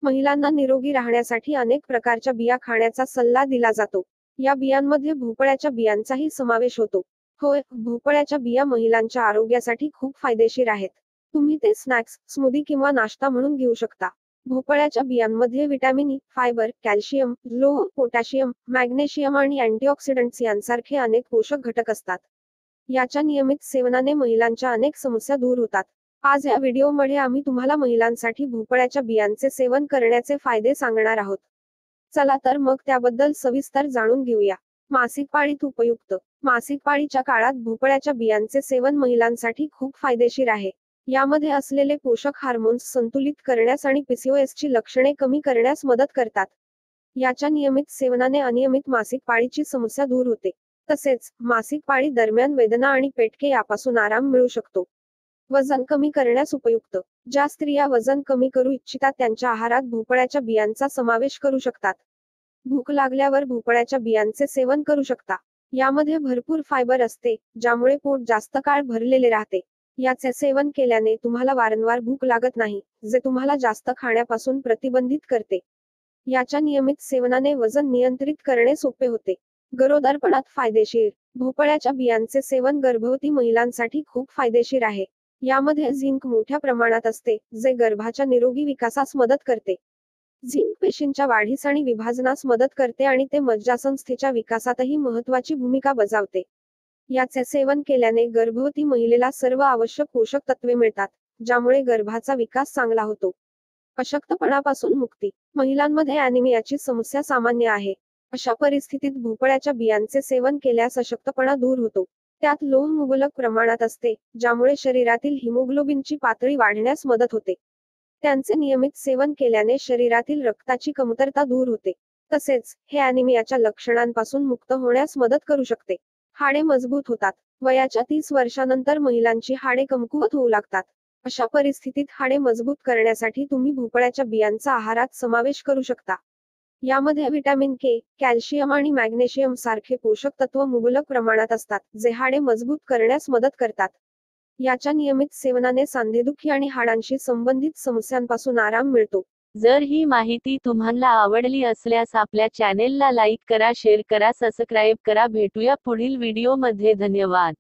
महिलांना निरोगी राहण्यासाठी अनेक प्रकारच्या बिया खाण्याचा सल्ला दिला जातो. या बियांमध्ये भोपळ्याच्या बियांचाही समावेश होतो. होय, भोपळ्याच्या बिया महिलांच्या आरोग्यासाठी खूप फायदेशीर आहेत. तुम्ही ते स्नॅक्स, स्मूदी किंवा नाश्ता म्हणून घेऊ शकता. भोपळ्याच्या बियांमध्ये व्हिटॅमिन ई, फायबर, कॅल्शियम, लोह, पोटॅशियम, मॅग्नेशियम आणि अँटीऑक्सिडंट्स यांसारखे अनेक पोषक घटक असतात. याच्या नियमित सेवनाने महिलांच्या अनेक समस्या दूर होतात. आज या व्हिडिओमध्ये आम्ही तुम्हाला महिलांसाठी भोपळ्याच्या बियांचे सेवन करण्याचे फायदे सांगणार आहोत. चला तर मग त्याबद्दल सविस्तर जाणून घेऊया. मासिक पाळीत उपयुक्त. मासिक पाळीच्या काळात भोपळ्याच्या बियांचे सेवन महिलांसाठी खूप फायदेशीर आहे. यामध्ये असलेले पोषक हार्मोन्स संतुलित करण्यास आणि पीसीओएसची लक्षणे कमी करण्यास मदत करतात. याच्या नियमित सेवनाने अनियमित मासिक पाळीची समस्या दूर होते. तसेच मासिक पाळी दरम्यान वेदना आणि पेटके यापासून आराम मिळू शकतो. वजन कमी करण्यास उपयुक्त. ज्या स्त्रिया वजन कमी करू इच्छितात त्यांच्या आहारात भोपळ्याच्या बियांचा समावेश करू शकतात. भूक लागल्यावर भोपळ्याच्या बियांचे सेवन करू शकता. यामध्ये भरपूर फायबर असते, ज्यामुळे पोट जास्त काळ भरलेले राहते. याचे सेवन केल्याने तुम्हाला वारंवार भूक लागत नाही, जे तुम्हाला जास्त खाण्यापासून प्रतिबंधित करते. याच्या नियमित सेवनाने वजन नियंत्रित करणे सोपे होते. गरोदरपणात फायदेशीर. भोपळ्याच्या बियांचे सेवन गर्भवती महिलांसाठी खूप फायदेशीर आहे. यामध्ये झिंक मोठ्या प्रमाणात असते, जे गर्भाच्या निरोगी विकासास मदत करते. झिंक पेशींच्या वाढीस आणि विभाजनास मदत करते आणि ते मज्जासंस्थेच्या विकासातही महत्त्वाची भूमिका बजावते. याचे सेवन केल्याने गर्भवती महिलेला सर्व आवश्यक पोषक तत्वे मिळतात, ज्यामुळे गर्भाचा विकास चांगला होतो. अशक्तपणापासून मुक्ती. महिलांमध्ये ॲनिमियाची समस्या सामान्य आहे. अशा परिस्थितीत भोपळ्याच्या बियांचे सेवन केल्यास अशक्तपणा दूर होतो. त्यात लोह मुबलक प्रमाणात असते, ज्यामुळे शरीरातील हिमोग्लोबिनची पातळी वाढण्यास मदत होते. त्यांचे नियमित सेवन केल्याने शरीरातील रक्ताची कमतरता दूर होते. तसेच हे ॲनिमियाच्या लक्षणांपासून मुक्त होण्यास मदत करू शकते. हाडे मजबूत होतात. वयाच्या 30 वर्षांनंतर महिलांची हाडे कमकुवत होऊ लागतात. अशा परिस्थितीत हाडे मजबूत करण्यासाठी तुम्ही भोपळ्याच्या बियांचा आहारात समावेश करू शकता. यामध्ये व्हिटॅमिन के, कॅल्शियम आणि मॅग्नेशियम सारखे पोषक तत्व मुबलक प्रमाणात असतात, जे हाडे मजबूत करण्यास मदत करतात. याच्या नियमित सेवनाने सांधेदुखी आणि हाडांशी संबंधित समस्यांपासून आराम मिळतो. जर ही माहिती तुम्हाला आवडली असल्यास आपल्या चॅनेलला लाईक करा, शेअर करा, सबस्क्राईब करा. भेटूया पुढील व्हिडिओमध्ये. धन्यवाद.